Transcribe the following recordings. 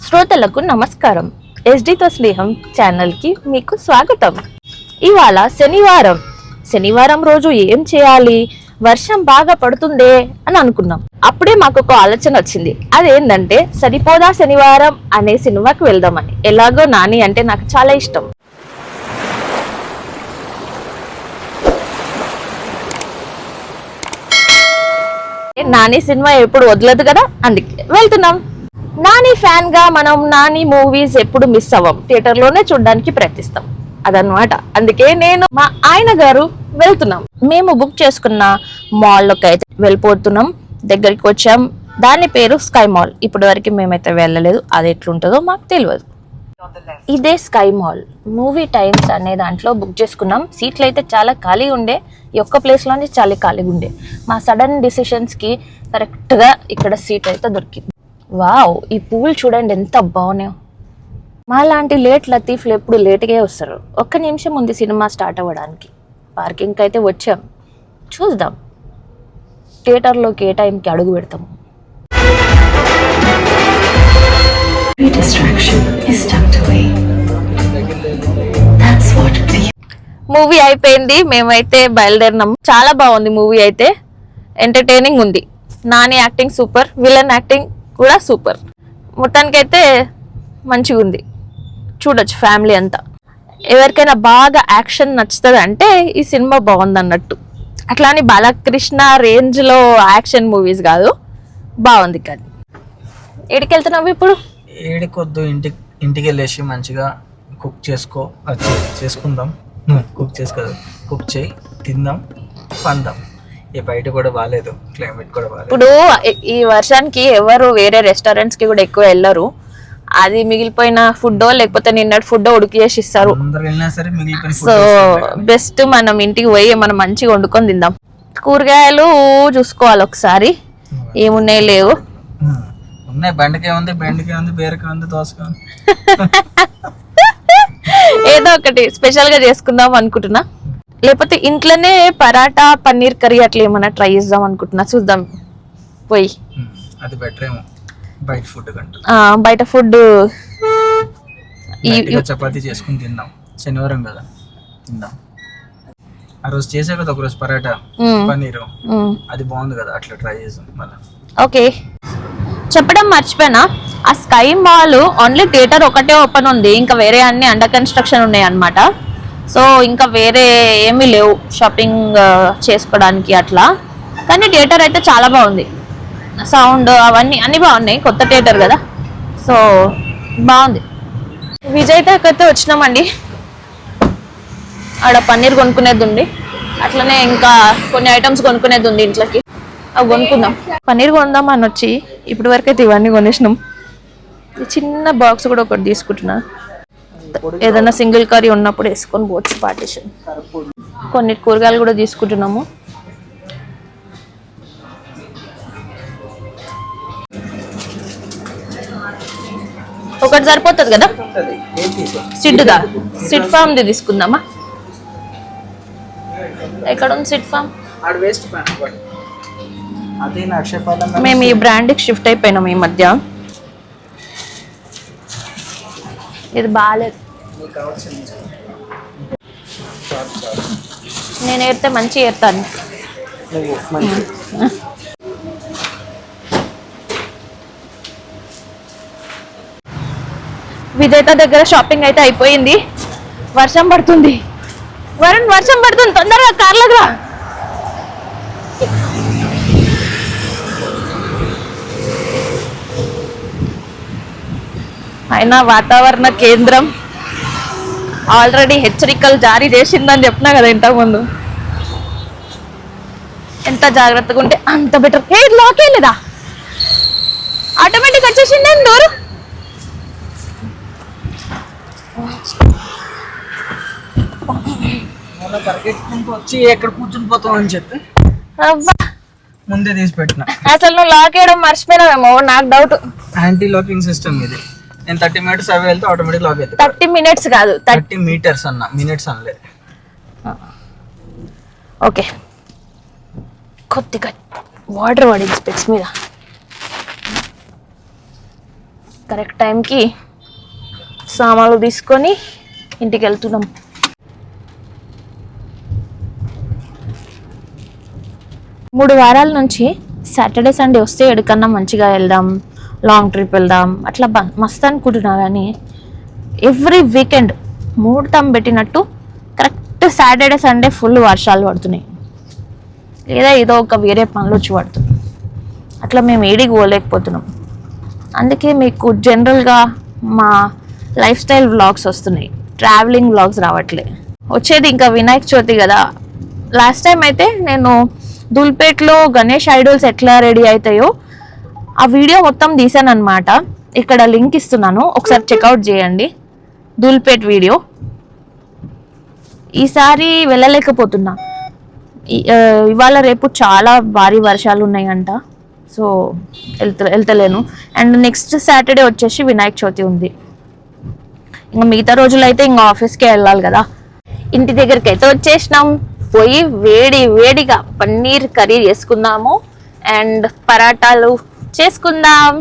శ్రోతలకు నమస్కారం. ఎస్డితో స్నేహం ఛానల్కి మీకు స్వాగతం. ఇవాళ శనివారం రోజు ఏం చేయాలి, వర్షం బాగా పడుతుందే అని అనుకున్నాం. అప్పుడే మాకు ఒక ఆలోచన వచ్చింది. అదేంటంటే సరిపోదా శనివారం అనే సినిమాకి వెళ్దామని. ఎలాగో నాని అంటే నాకు చాలా ఇష్టం. నాని సినిమా ఎప్పుడు వదలదు కదా, అందుకే వెళ్తున్నాం. నాని ఫ్యాన్ గా మనం నాని మూవీస్ ఎప్పుడు మిస్ అవ్వం, థియేటర్ లోనే చూడడానికి ప్రయత్నిస్తాం అదనమాట. అందుకే నేను మా ఆయన గారు వెళ్తున్నాం. మేము బుక్ చేసుకున్న మాల్లోకి అయితే వెళ్ళిపోతున్నాం. దగ్గరికి వచ్చాం. దాని పేరు స్కై మాల్. ఇప్పటి వరకు మేమైతే వెళ్ళలేదు, అది ఎట్లుంటుందో మాకు తెలియదు. ఇదే స్కై మాల్. మూవీ టైమ్స్ అనే దాంట్లో బుక్ చేసుకున్నాం. సీట్లు అయితే చాలా ఖాళీ ఉండే, ఈ ఒక్క ప్లేస్లోనే చాలా ఖాళీగా ఉండే. మా సడన్ డిసిషన్స్కి కరెక్ట్గా ఇక్కడ సీట్ అయితే దొరికింది. వావ్, ఈ పూలు చూడండి ఎంత బాగున్నాయో. మా లాంటి లేట్ లతీఫ్లు ఎప్పుడు లేట్గా వస్తారు. ఒక్క నిమిషం ఉంది సినిమా స్టార్ట్ అవ్వడానికి. పార్కింగ్కి అయితే వచ్చాం. చూద్దాం థియేటర్లోకి ఏ టైంకి అడుగు పెడతాము. మూవీ అయిపోయింది, మేమైతే బయలుదేరినాం. చాలా బాగుంది మూవీ అయితే, ఎంటర్టైనింగ్ ఉంది. Nani acting super, villain acting కూడా సూపర్. మొత్తానికైతే మంచిగా ఉంది, చూడొచ్చు ఫ్యామిలీ అంతా. ఎవరికైనా బాగా యాక్షన్ నచ్చుతుంది అంటే ఈ సినిమా బాగుంది అన్నట్టు. అట్లా అని బాలకృష్ణ రేంజ్లో యాక్షన్ మూవీస్ కాదు, బాగుంది. కానీ ఏడికి వెళ్తున్నావు ఇప్పుడు? ఏడికొద్దు, ఇంటికి వెళ్ళేసి మంచిగా కుక్ చేసుకుందాం. కుక్ చేయి, తిందాం, పందాం. ఈ బయట కూడా బాగాలేదు, క్లైమేట్ కూడా బాగాలేదు. ఇప్పుడు ఈ వర్షానికి ఎవరు వేరే రెస్టారెంట్స్ కి కూడా ఎక్కువ వెళ్ళరు. అది మిగిలిపోయిన ఫుడ్ లేకపోతే నిన్నటి ఫుడ్ ఉడికి చేసి ఇస్తారు. సో బెస్ట్ మనం ఇంటికి పోయి మనం మంచిగా వండుకొని తిందాం. కూరగాయలు చూసుకోవాలి ఒకసారి, ఏమున్నాయి లేవు. ఉన్నాయి, బెండకాయ ఉంది, బీరకాయ ఉంది, దోసకాయ ఉంది. ఏదో ఒకటి స్పెషల్ గా చేసుకుందాం అనుకుంటున్నా. లేకపోతే ఇంట్లోనే పరాటా పన్నీర్ కర్రీ అట్లా ఏమన్నా ట్రై చేద్దాం అనుకుంటున్నా. చూద్దాం పోయి. అది బెటర్ ఏమో బయట ఫుడ్ కంటే. బయట ఫుడ్ చపాతీ చేసుకుని తిందాం. శనివారం కదా, తిందాం. ఆ రోజు చేసే కదా ఒకరోజు పరాటా పన్నీరు, అది బాగుంది కదా, అట్లా ట్రై చేద్దాం మళ్ళీ. ఓకే, చెప్పడం మర్చిపోయినా, ఆ స్కై మాల్ ఓన్లీ థియేటర్ ఒకటే ఓపెన్ ఉంది, ఇంకా వేరే అన్ని అండర్ కన్స్ట్రక్షన్ ఉన్నాయి అన్నమాట. సో ఇంకా వేరే ఏమీ లేవు షాపింగ్ చేసుకోవడానికి అట్లా. కానీ థియేటర్ అయితే చాలా బాగుంది, సౌండ్ అవన్నీ అన్నీ బాగున్నాయి. కొత్త థియేటర్ కదా, సో బాగుంది. విజయ్ అయితే వచ్చినామండి. ఆడ పన్నీర్ కొనుక్కునేది ఉంది, అట్లనే ఇంకా కొన్ని ఐటమ్స్ కొనుక్కునేది ఉంది ఇంట్లోకి. అవి కొనుక్కుందాం. పన్నీర్ కొందాం అని వచ్చి ఇప్పటి వరకు అయితే ఇవన్నీ కొనేసినాం. చిన్న బాక్స్ కూడా ఒకటి తీసుకుంటున్నా, ఏదైనా సింగిల్ కర్రీ ఉన్నప్పుడు వేసుకొని పోవచ్చు పార్టీషన్. కొన్ని కూరగాయలు కూడా తీసుకుంటున్నాము. ఒకటి సరిపోతుంది కదా. సిడ్ ఫామ్ది తీసుకుందామా? ఎక్కడ ఉంది సిడ్ ఫామ్? మేము ఈ బ్రాండ్కి షిఫ్ట్ అయిపోయినాం ఈ మధ్య. ఇది బాగాలేదు, నేను ఏరితే మంచి ఏరుతాను. విజేత దగ్గర షాపింగ్ అయితే అయిపోయింది. వర్షం పడుతుంది, వర్షం పడుతుంది, తొందరగా కార్లకు రా. అయినా వాతావరణ కేంద్రం ఆల్రెడీ హెచ్చరికలు జారీ చేసిందని చెప్పినా కదా ఇంతకుముందు. ఎంత జాగ్రత్తగా ఉంటే అంత బెటర్. ఏ లాక్ అయ్యలేదా? ఆటోమేటిక్ వచ్చేసింది డోరు. వచ్చి ఎక్కడ కూర్చుని పోతాం అని చెప్పి ముందే తీసి పెట్టిన. అసలు నువ్వు లాక్ వేయడం మర్చిపోయినావేమో, నాకు డౌట్. యాంటీ లాకింగ్ సిస్టమ్ ఇది. నేను 30 minutes అవి వెళ్తే ఆటోమేటిక్ లాక్ అవుతుంది. 30 minutes కాదు, 30 meters అన్న, మినిట్స్ అనలే. ఓకే, కొద్దిగా వాటర్ పడింది స్పెక్స్ మీద. కరెక్ట్ టైంకి సామాన్లు తీసుకొని ఇంటికి వెళ్తున్నాం. మూడు వారాల నుంచి సాటర్డే సండే వస్తే ఎక్కడికన్నా మంచిగా వెళ్దాం, లాంగ్ ట్రిప్ వెళ్దాం అట్లా మస్తు అనుకుంటున్నా. కానీ ఎవ్రీ వీకెండ్ ముహూర్తం పెట్టినట్టు కరెక్ట్ సాటర్డే సండే ఫుల్ వర్షాలు పడుతున్నాయి, లేదా ఏదో ఒక వేరే పనులు వచ్చి పడుతుంది. అట్లా మేము ఏడికి పోలేకపోతున్నాం. అందుకే మీకు జనరల్గా మా లైఫ్ స్టైల్ వ్లాగ్స్ వస్తున్నాయి, ట్రావెలింగ్ వ్లాగ్స్ రావట్లే. వచ్చేది ఇంకా వినాయక చవితి కదా. లాస్ట్ టైం అయితే నేను ధూల్పేట్లో గణేష్ ఐడల్స్ ఎట్లా రెడీ అవుతాయో ఆ వీడియో మొత్తం తీసాను అనమాట. ఇక్కడ లింక్ ఇస్తున్నాను, ఒకసారి చెక్అవుట్ చేయండి ధూల్పేట్ వీడియో. ఈసారి వెళ్ళలేకపోతున్నా, ఇవాళ రేపు చాలా భారీ వర్షాలు ఉన్నాయంట, సో వెళ్తలేను. అండ్ నెక్స్ట్ సాటర్డే వచ్చేసి వినాయక చవితి ఉంది. ఇంకా మిగతా రోజులు అయితే ఇంకా ఆఫీస్కే వెళ్ళాలి కదా. ఇంటి దగ్గరికి అయితే వచ్చేసినాం. పోయి వేడిగా పన్నీర్ కర్రీ చేసుకుందాము అండ్ పరాటాలు చేసుకుందాం.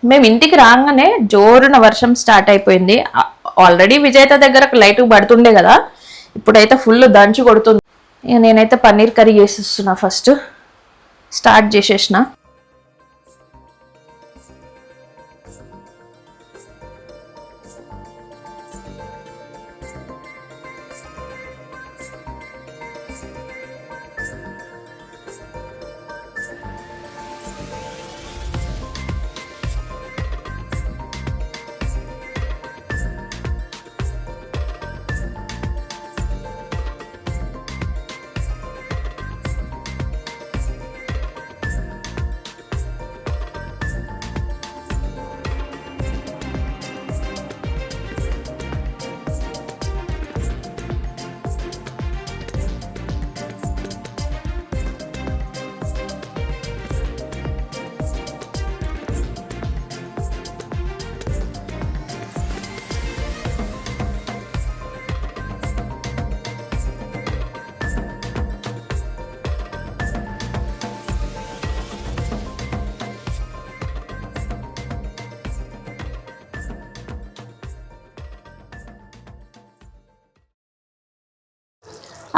మేము ఇంటికి రాగానే జోరున వర్షం స్టార్ట్ అయిపోయింది. ఆల్రెడీ విజేత దగ్గర లైట్ పడుతుండే కదా, ఇప్పుడైతే ఫుల్ దంచి కొడుతుంది. నేనైతే పన్నీర్ కర్రీ చేసేస్తున్నా, ఫస్ట్ స్టార్ట్ చేసేసిన.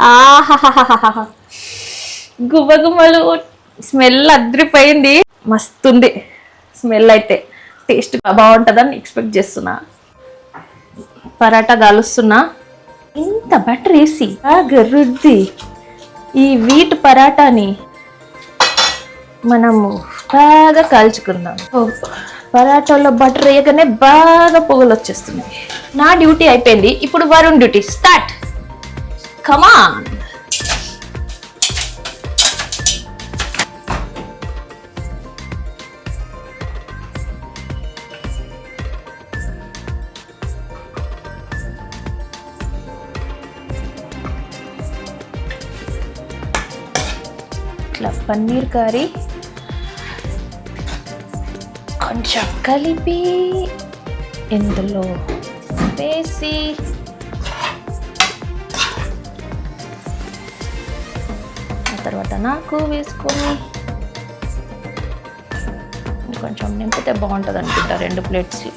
ఆహాహాహాహా, గువ్వలు స్మెల్ అద్రిపోయింది, మస్తుంది స్మెల్. అయితే టేస్ట్ బాగుంటుందని ఎక్స్పెక్ట్ చేస్తున్నా. పరాటా కాలుస్తున్నా. ఇంత బటర్ వేసి బాగా రుద్ది ఈ వీట్ పరాటాని మనము బాగా కాల్చుకుందాం. పరాటాలో బటర్ వేయగానే బాగా పొగలు వచ్చేస్తుంది. నా డ్యూటీ అయిపోయింది, ఇప్పుడు Varun duty start. Come on. ఇట్లా పన్నీర్ కర్రీ కొంచెం కలిపి ఇందులో వేసి తర్వాత నాకు వేసుకొని కొంచెం నింపితే బాగుంటుంది అనుకుంటా 2 ప్లేట్స్లో.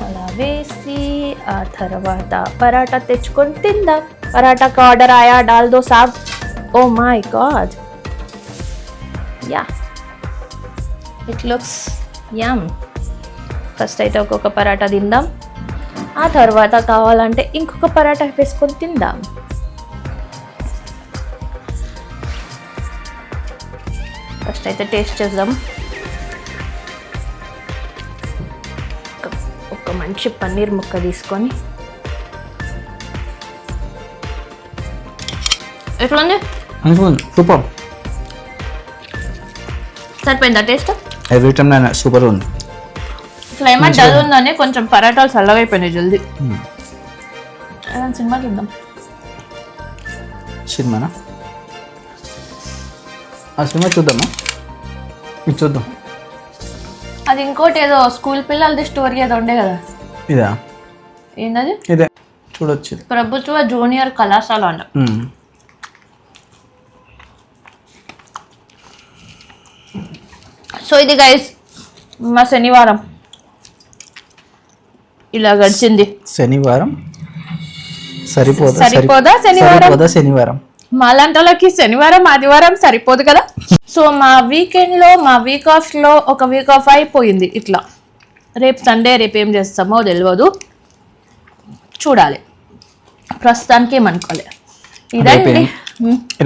అలా వేసి ఆ తర్వాత పరాటా తెచ్చుకొని తిందాం. పరాటా కా ఆర్డర్ ఆయా, డాల్ దో సాబ్. Oh my god, yeah it looks yum. First అయితే ఒక్కొక్క పరాటా తిందాం, ఆ తర్వాత కావాలంటే ఇంకొక పరాటా వేసుకొని తిందాం. ఫస్ట్ అయితే టేస్ట్ చేద్దాం. ఒక మంచి పన్నీర్ ముక్క తీసుకొని. ఎట్లుంది? సూపర్. సరిపోయిందా టేస్ట్? ఎవ్రీ టైం నేను సూపర్ ఉంది. క్లైమేట్ డల్ ఉందని కొంచెం పరాటాలు చల్లగా అయిపోయినాయి జల్దీ. సినిమా చూద్దాం. సినిమానా? ఆ సినిమా చూద్దామా? ఇది చూద్దాం. అది ఇంకోటి ఏదో స్కూల్ పిల్లలది స్టోరీ ఏదో ఉండే కదా. ఇదా? ఏంటది? ఇదే చూడొచ్చు. ప్రభుత్వ జూనియర్ కళాశాల అంట. సో ఇది గైస్ మా శనివారం ఇలా గడిచింది. శనివారం సరిపోదా శనివారం మాలాంటి శనివారం ఆదివారం సరిపోదు కదా. సో మా వీకెండ్ లో మా వీక్ ఆఫ్ లో ఒక వీక్ ఆఫ్ అయిపోయింది ఇట్లా. రేపు సండే, రేపు ఏం చేస్తామో తెలియదు, చూడాలి. ప్రస్తుతానికి ఏమనుకోలే. ఇదండి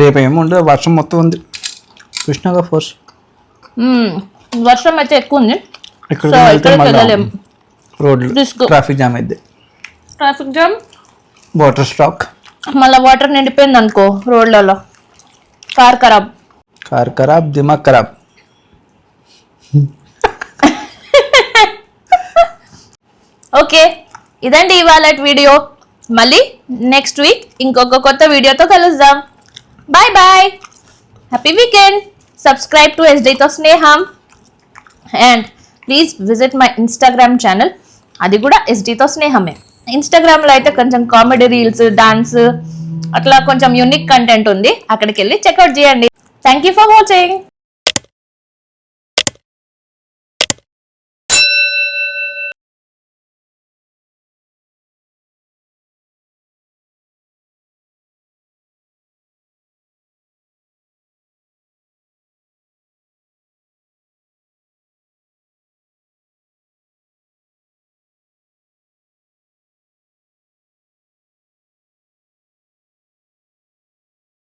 రేపు ఏముండదు, వర్షం మొత్తం ఉంది. కృష్ణగా ఫోర్స్ వర్షం అయితే ఎక్కువ ఉంది. సో ఇక్కడికి వెళ్ళలేము, రోడ్లు ట్రాఫిక్ జామ్ అయింది. ట్రాఫిక్ జామ్, వాటర్ స్టాక్, మళ్ళీ వాటర్ నిండిపోయింది అనుకో రోడ్లలో, కార్ ఖరాబ్, దిమాగ్ ఖరాబ్. ఓకే, ఇదండి ఇవాళ వీడియో. మళ్ళీ నెక్స్ట్ వీక్ ఇంకొక కొత్త వీడియోతో కలుద్దాం. Bye bye, happy weekend. Subscribe to ఎస్డీతో స్నేహం and please visit my Instagram channel, అది కూడా ఎస్డీతో స్నేహమే. ఇన్స్టాగ్రామ్లో అయితే కొంచెం కామెడీ రీల్స్, డాన్స్, అట్లా కొంచెం యూనిక్ కంటెంట్ ఉంది, అక్కడికి వెళ్ళి చెక్అవుట్ చేయండి. Thank you for watching.